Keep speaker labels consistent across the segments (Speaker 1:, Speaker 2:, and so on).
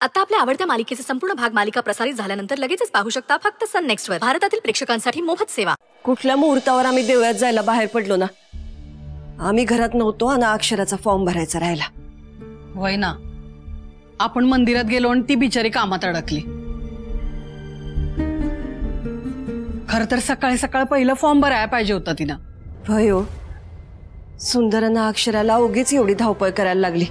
Speaker 1: आता आपल्या आवडत्या मालिकेचे संपूर्ण भाग मालिका प्रसारित झाल्यानंतर लगेचच पाहू शकता फक्त सन नेक्स्ट वर. भारतातील प्रेक्षकांसाठी मोफत सेवा.
Speaker 2: कुठल्या मुहूर्तावर आम्ही देवळात जायला बाहेर पडलो ना, आम्ही घरात नव्हतो आणि अक्षराचा फॉर्म भरायचा राहिला.
Speaker 3: होय ना, आपण मंदिरात गेलो आणि ती बिचारी कामात अडकली. खर तर सकाळी सकाळ पहिलं फॉर्म भरायला पाहिजे होता तिनं.
Speaker 2: होय हो, सुंदरानं अक्षराला उगीच एवढी धावपळ करायला लागली.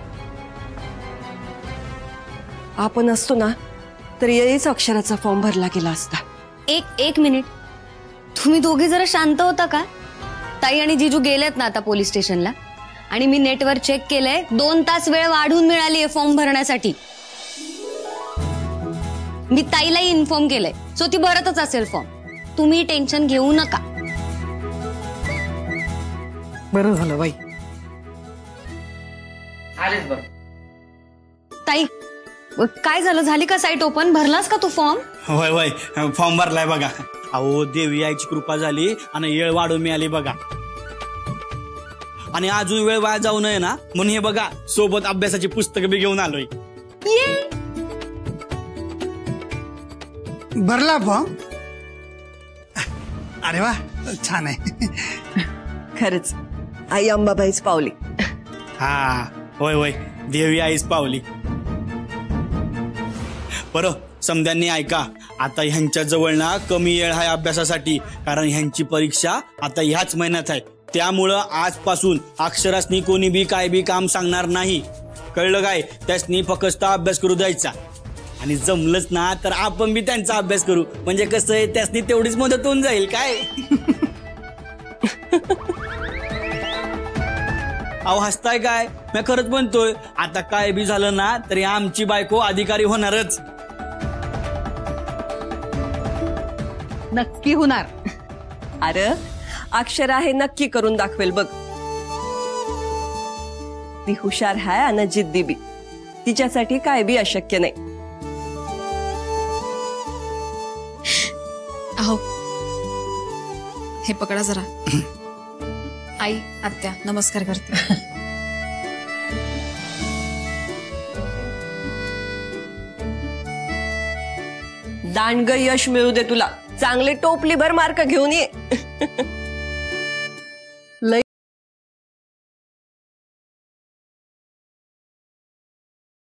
Speaker 2: आपण असतो ना तर याच अक्षराचा फॉर्म भरला गेला असता.
Speaker 4: एक मिनिट, तुम्ही दोघे जरा शांत होता का? ताई आणि जीजू गेलेत ना आता पोलीस स्टेशनला, आणि मी नेटवर चेक केलंय 2 तास वेळ वाढून मिळाली आहे फॉर्म भरण्यासाठी. मी ताईलाही इन्फॉर्म केलंय, सो ती भरतच असेल फॉर्म. तुम्ही टेन्शन घेऊ नका.
Speaker 3: बरं झालं बाई.
Speaker 4: ताई काय झालं, झाली का साईट ओपन? भरलास का तू फॉर्म?
Speaker 5: होय होय, फॉर्म भरलाय बघा. अहो देवी आईची कृपा झाली आणि वेळ वाढून मिळाली बघा. आणि अजून वेळ वाया जाऊ नये ना म्हणून हे बघा सोबत अभ्यासाची पुस्तकं बी घेऊन आलोय.
Speaker 6: भरला फॉर्म? अरे वा, छान आहे.
Speaker 2: खरंच आई अंबाबाईच पावली.
Speaker 5: हा होय होय, देवी आईच पावली. बरं समद्यांनी ऐका, आता ह्यांच्या जवळ ना कमी वेळ आहे अभ्यासासाठी, कारण ह्यांची परीक्षा आता ह्याच महिन्यात आहे. त्यामुळं आजपासून अक्षरासनी कोणी बी काय बी काम सांगणार नाही, कळलं काय? त्यासनी फक्त अभ्यास करू द्यायचा. आणि जमलंच ना तर आपण बी त्यांचा अभ्यास करू, म्हणजे कसं आहे त्यासनी तेवढीच मदत होऊन जाईल. काय अहो हसताय काय? मी खरंच म्हणतोय, आता काय बी झालं ना तरी आमची बायको अधिकारी होणारच.
Speaker 3: नक्की होणार.
Speaker 2: अरे अक्षरा हे नक्की करून दाखवेल बघ. ती हुशार आहे आणि जिद्दी बी. तिच्यासाठी काय बी अशक्य नाही.
Speaker 7: अहो हे पकडा जरा. आई आत्या नमस्कार करते.
Speaker 2: दांडग यश मिळू दे तुला. चांगले टोपलीभर मार्क घेऊन ये.